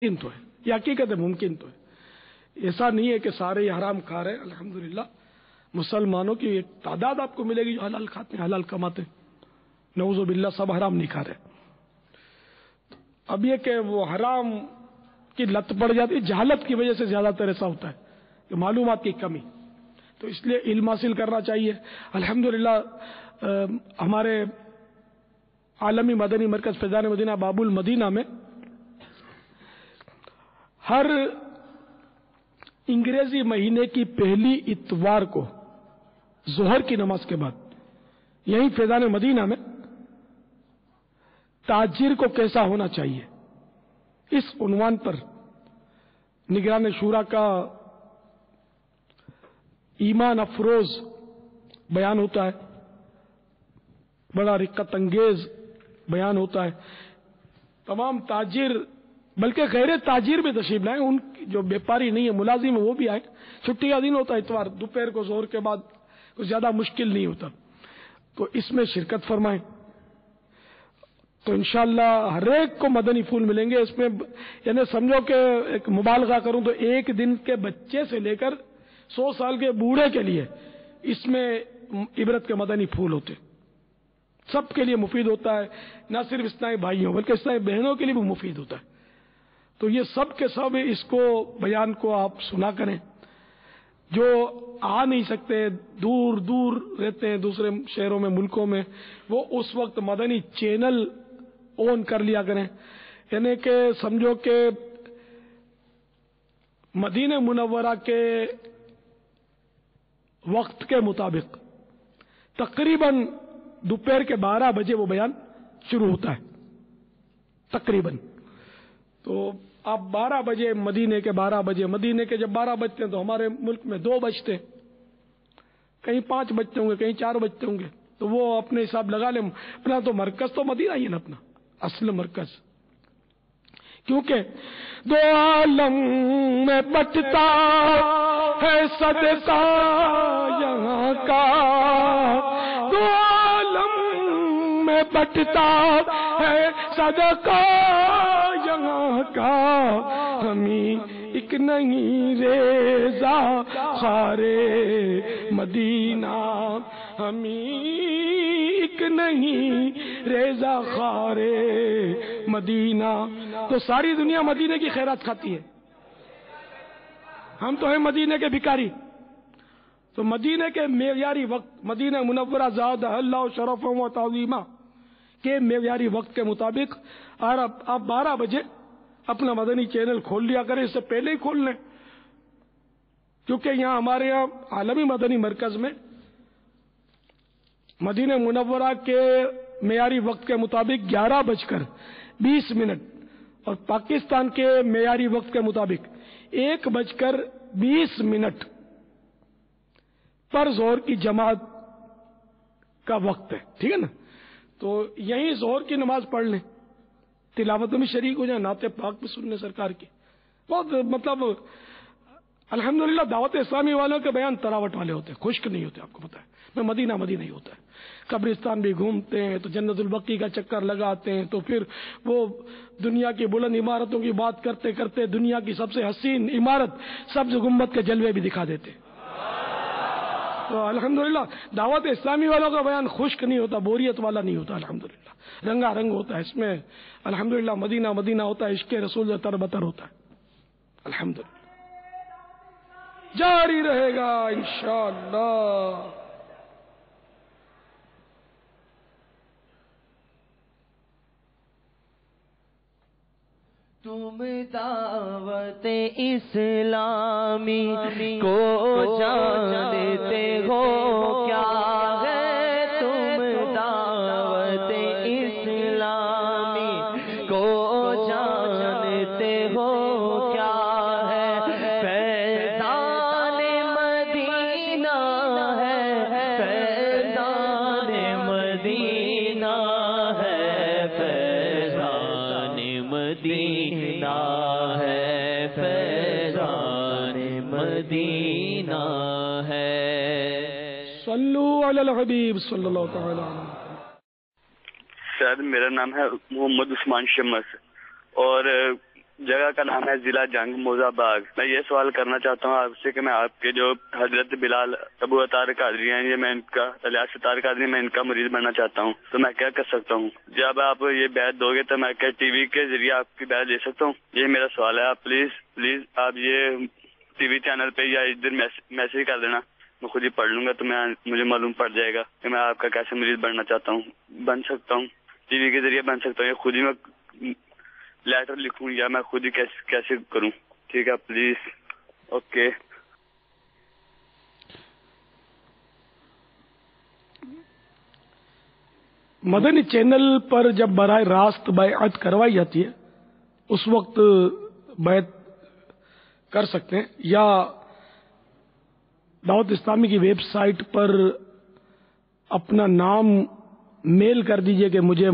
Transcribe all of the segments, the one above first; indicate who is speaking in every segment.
Speaker 1: ممکن تو ہے، یہ حقیقت ہے، ممکن تو ہے. ایسا نہیں ہے کہ سارے یہ حرام کھا رہے ہیں. الحمدللہ مسلمانوں کی ایک تعداد آپ کو ملے گی جو حلال کھاتے ہیں، حلال کماتے ہیں. نعوذ باللہ سب حرام نہیں کھا رہے. اب یہ کہ وہ حرام کی لت پڑ جاتی ہے، جہالت کی وجہ سے زیادہ تر ایسا ہوتا ہے کہ معلومات کی کمی. تو اس لیے علم حاصل کرنا چاہیے. الحمدللہ ہمارے عالمی مدنی مرکز فیضان مدینہ باب المدینہ میں ہر انگریزی مہینے کی پہلی اتوار کو ظہر کی نماز کے بعد یہیں فیضان مدینہ میں تاجر کو کیسا ہونا چاہیے اس عنوان پر نگران شورا کا ایمان افروز بیان ہوتا ہے. بڑا رقت انگیز بیان ہوتا ہے. تمام تاجر بلکہ غیر تاجر بھی تشریف لائیں، ان جو بیپاری نہیں ہے ملازم ہے وہ بھی آئیں. چھٹی کا دن ہوتا ہے اتوار، دوپہر کو ظہر کے بعد کچھ زیادہ مشکل نہیں ہوتا، تو اس میں شرکت فرمائیں. تو انشاءاللہ ہر ایک کو مدنی پھول ملیں گے. اس میں یعنی سمجھو کہ ایک مبالغہ کروں تو ایک دن کے بچے سے لے کر 100 سال کے بوڑھے کے لیے اس میں عبرت کے مدنی پھول ہوتے، سب کے لیے مفید ہوتا ہے. نہ صرف اسلامی بھائیوں بلکہ اسلامی بہنوں کے لیے بھی مفید ہوتا ہے. تو یہ سب کے سب اس کو بیان کو آپ سنا کریں. جو آ نہیں سکتے، دور دور رہتے ہیں دوسرے شہروں میں ملکوں میں، وہ اس وقت مدنی چینل آن کر لیا کریں. یعنی کہ سمجھو کہ مدینہ منورہ کے وقت کے مطابق تقریباً دوپہر کے 12 بجے وہ بیان شروع ہوتا ہے تقریباً. تو آپ 12 بجے مدینے کے 12 بجے، مدینے کے جب 12 بجتے ہیں تو ہمارے ملک میں 2 بجتے ہیں، کہیں 5 بجتے ہوں گے، کہیں 4 بجتے ہوں گے. تو وہ اپنے حساب لگا لیں. اپنا تو مرکز تو مدینہ ہی ہے نا، اپنا اصل مرکز. کیونکہ 2 عالم میں بٹتا ہے صدقہ یہاں کا، 2 عالم میں بٹتا ہے صدقہ یہاں کا. ہمیں ایک نہیں ریزہ خارے مدینہ، ہمیں ایک نہیں ریزہ خارے مدینہ. تو ساری دنیا مدینے کی خیرات کھاتی ہے، ہم تو ہیں مدینے کے بھکاری. تو مدینے کے معیاری وقت، مدینہ منورہ زادہ اللہ شرف و تعظیمہ کے معیاری وقت کے مطابق آپ 12 بجے اپنا مدنی چینل کھول لیا کریں. اس سے پہلے ہی کھول لیں، کیونکہ یہاں ہمارے یہاں عالمی مدنی مرکز میں مدینہ منورہ کے معیاری وقت کے مطابق 11:20 اور پاکستان کے معیاری وقت کے مطابق 1:20 پر ظہر کی جماعت کا وقت ہے. ٹھیک ہے نا؟ تو یہیں ظہر کی نماز پڑھ لیں، تلاوت میں شریک ہو جائیں، نعت پاک بھی سن لیں سرکار کی. بہت مطلب الحمدللہ دعوت اسلامی والوں کے بیان تراوٹ والے ہوتے ہیں، خشک نہیں ہوتے. آپ کو پتا ہے میں مدینہ ہی ہوتا ہے. قبرستان بھی گھومتے ہیں تو جنت البقیع کا چکر لگاتے ہیں، تو پھر وہ دنیا کی بلند عمارتوں کی بات کرتے کرتے دنیا کی سب سے حسین عمارت سبز گنبد کے جلوے بھی دکھا دیتے. تو الحمدللہ دعوت اسلامی والوں کا بیان خشک نہیں ہوتا، بوریت والا نہیں ہوتا. الحمدللہ رنگا رنگ ہوتا ہے اس میں. الحمدللہ مدینہ مدینہ ہوتا ہے، عشق رسول تر بتر ہوتا ہے. الحمدللہ جاری رہے گا انشاءاللہ.
Speaker 2: تم دعوت اسلامی کو جانتے ہو کیا ہے، تم دعوت اسلامی کو جانتے ہو کیا ہے. فیضان مدینہ ہے، فیضان مدینہ ہے، فیضان مدینہ ہے، فیضان مدینہ ہے.
Speaker 1: صلو علی الحبیب صلی اللہ تعالی علیہ وسلم.
Speaker 3: سر میرا نام ہے محمد عثمان شمس، اور جگہ کا نام ہے ضلع جنگ موزہ باغ. میں یہ سوال کرنا چاہتا ہوں آپ سے کہ میں آپ کے جو حضرت بلال ابو اطہار قادری ہیں، یہ میں ان کا الیاس اطہار قادری، میں ان کا مرید بننا چاہتا ہوں، تو میں کیا کر سکتا ہوں؟ جب آپ یہ بیعت دو گے تو میں کیا ٹی وی کے ذریعے آپ کی بیعت لے سکتا ہوں؟ یہ میرا سوال ہے. آپ پلیز آپ یہ ٹی وی چینل پہ یا اس دن میسج کر دینا، میں خود ہی پڑھ لوں گا تو مجھے معلوم پڑ جائے گا کہ میں آپ کا کیسے مرید بننا چاہتا ہوں، بن سکتا ہوں، ٹی وی کے ذریعے بن سکتا ہوں، یا خود ہی میں لیٹر لکھوں یا میں خود ہی کیسے کروں؟ ٹھیک ہے پلیز. اوکے.
Speaker 1: مدنی چینل پر جب براہ راست بیعت کروائی جاتی ہے اس وقت بیعت کر سکتے ہیں، یا دعوت اسلامی کی ویب سائٹ پر اپنا نام میل کر دیجئے کہ مجھے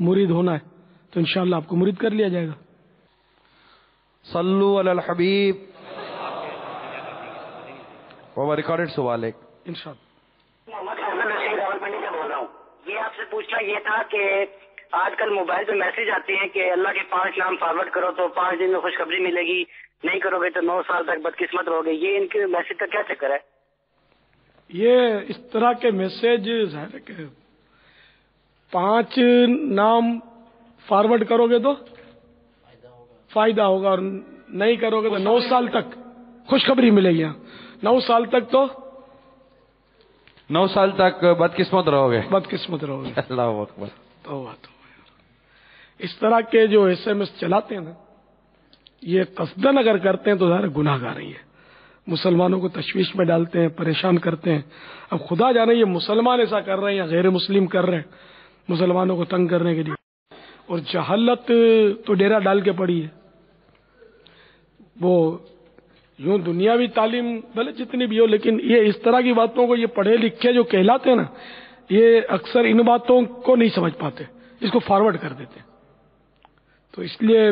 Speaker 1: مرید ہونا ہے، تو انشاءاللہ آپ کو مرید کر لیا جائے گا.
Speaker 4: صلو علی الحبیب. وہ ریکارڈڈ سوال ہے
Speaker 1: انشاءاللہ.
Speaker 5: محمد حسن رشید راولپنڈی سے بول رہا ہوں. یہ آپ سے پوچھنا یہ تھا کہ آج کل موبائل پہ میسج آتے ہیں کہ اللہ کے 5 نام فارورڈ کرو تو 5 دن میں خوشخبری ملے گی، نہیں کرو گے تو 9 سال تک بدقسمت رہو گے. یہ ان کے میسج کا کیا چکر ہے؟
Speaker 1: یہ اس طرح کے میسج ظاہر ہے کہ 5 نام فارورڈ کرو گے تو فائدہ ہوگا، اور نہیں کرو گے تو 9 سال تک خوشخبری ملے گی. 9 سال تک تو
Speaker 4: 9 سال تک بدقسمت رہو گے.
Speaker 1: اللہ اکبر. توبہ. اس طرح کے جو ایس ایم ایس چلاتے ہیں نا، یہ قصدن اگر کرتے ہیں تو ظاہر گناہ گار ہی ہے، مسلمانوں کو تشویش میں ڈالتے ہیں، پریشان کرتے ہیں. اب خدا جانے یہ مسلمان ایسا کر رہے ہیں یا غیر مسلم کر رہے ہیں مسلمانوں کو تنگ کرنے کے لیے. اور جہالت تو ڈیرا ڈال کے پڑی ہے. وہ یوں دنیاوی تعلیم بھلے جتنی بھی ہو، لیکن یہ اس طرح کی باتوں کو یہ پڑھے لکھے جو کہلاتے ہیں نا، یہ اکثر ان باتوں کو نہیں سمجھ پاتے، اس کو فارورڈ کر دیتے ہیں. تو اس لیے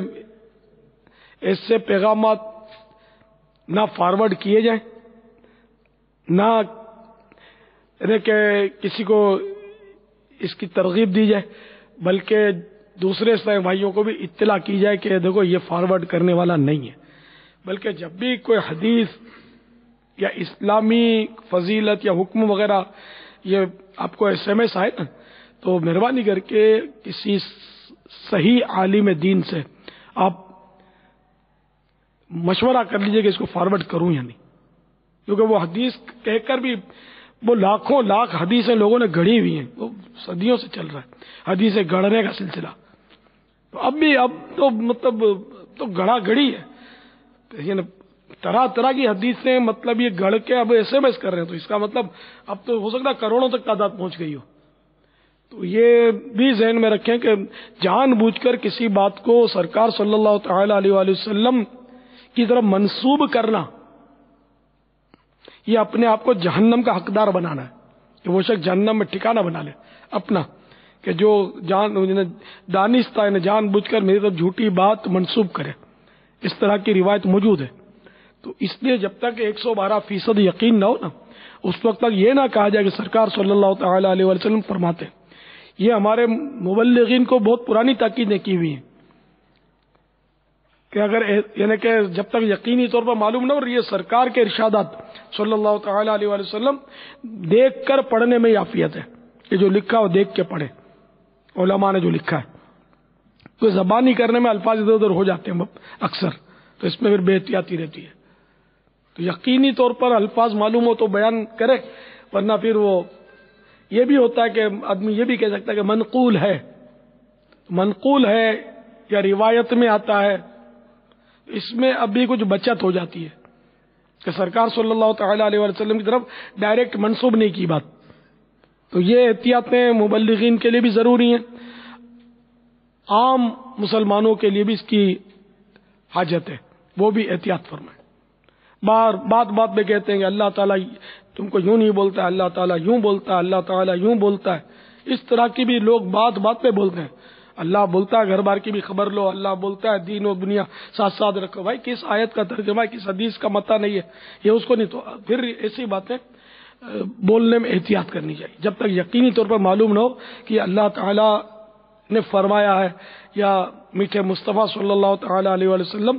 Speaker 1: ایسے پیغامات نہ فارورڈ کیے جائیں، نہ کہ کسی کو اس کی ترغیب دی جائے، بلکہ دوسرے بھائیوں کو بھی اطلاع کی جائے کہ دیکھو یہ فارورڈ کرنے والا نہیں ہے. بلکہ جب بھی کوئی حدیث یا اسلامی فضیلت یا حکم وغیرہ یہ آپ کو ایس ایم ایس آئے نا، تو مہربانی کر کے کسی صحیح عالم دین سے آپ مشورہ کر لیجئے کہ اس کو فارورڈ کروں یا نہیں. کیونکہ وہ حدیث کہہ کر بھی وہ لاکھوں لاکھ حدیثیں لوگوں نے گڑھی ہوئی ہیں، وہ صدیوں سے چل رہا ہے حدیثیں گڑھنے کا سلسلہ. تو اب تو مطلب تو گڑھا گڑھی ہے، یعنی طرح طرح کی حدیثیں مطلب یہ گڑھ کے اب ایس ایم ایس کر رہے ہیں. تو اس کا مطلب اب تو ہو سکتا ہے کروڑوں تک تعداد پہنچ گئی ہو. تو یہ بھی ذہن میں رکھیں کہ جان بوجھ کر کسی بات کو سرکار صلی اللہ تعالی علیہ وآلہ وسلم کی طرف منسوب کرنا، یہ اپنے آپ کو جہنم کا حقدار بنانا ہے کہ وہ شخص جہنم میں ٹھکانہ بنا لے اپنا، کہ جو دانستہ ہے جان بوجھ کر میری طرف جھوٹی بات منسوب کرے. اس طرح کی روایت موجود ہے. تو اس لیے جب تک 112% یقین نہ ہو نا، اس وقت تک یہ نہ کہا جائے کہ سرکار صلی اللہ تعالی علیہ وسلم فرماتے. یہ ہمارے مبلغین کو بہت پرانی تاکیدیں کی ہوئی ہیں کہ اگر یعنی کہ جب تک یقینی طور پر معلوم نہ ہو، یہ سرکار کے ارشادات صلی اللہ تعالی علیہ وسلم دیکھ کر پڑھنے میں عافیت ہے. یہ جو لکھا ہو دیکھ کے پڑھے، علماء نے جو لکھا ہے. کوئی زبانی کرنے میں الفاظ ادھر ادھر ہو جاتے ہیں اکثر، تو اس میں پھر بے احتیاطی رہتی ہے. تو یقینی طور پر الفاظ معلوم ہو تو بیان کرے، ورنہ پھر وہ یہ بھی ہوتا ہے کہ آدمی یہ بھی کہہ سکتا ہے کہ منقول ہے یا روایت میں آتا ہے. اس میں اب بھی کچھ بچت ہو جاتی ہے کہ سرکار صلی اللہ تعالی علیہ وسلم کی طرف ڈائریکٹ منسوب نہیں کی بات. تو یہ احتیاطیں مبلغین کے لیے بھی ضروری ہیں، عام مسلمانوں کے لیے بھی اس کی حاجت ہے، وہ بھی احتیاط فرمائیں. بات میں کہتے ہیں کہ اللہ تعالیٰ تم کو یوں نہیں بولتا، اللہ تعالیٰ یوں بولتا ہے، اللہ تعالیٰ یوں بولتا ہے. اس طرح کی بھی لوگ بات پہ بولتے ہیں. اللہ بولتا ہے گھر بار کی بھی خبر لو، اللہ بولتا ہے دین و دنیا ساتھ ساتھ رکھو. بھائی کس آیت کا ترجمہ ہے، کس حدیث کا متن نہیں ہے، یہ اس کو نہیں. تو پھر ایسی باتیں بولنے میں احتیاط کرنی چاہیے جب تک یقینی طور پر معلوم نہ ہو کہ اللہ تعالیٰ نے فرمایا ہے یا میٹھے مصطفیٰ صلی اللہ تعالی علیہ وسلم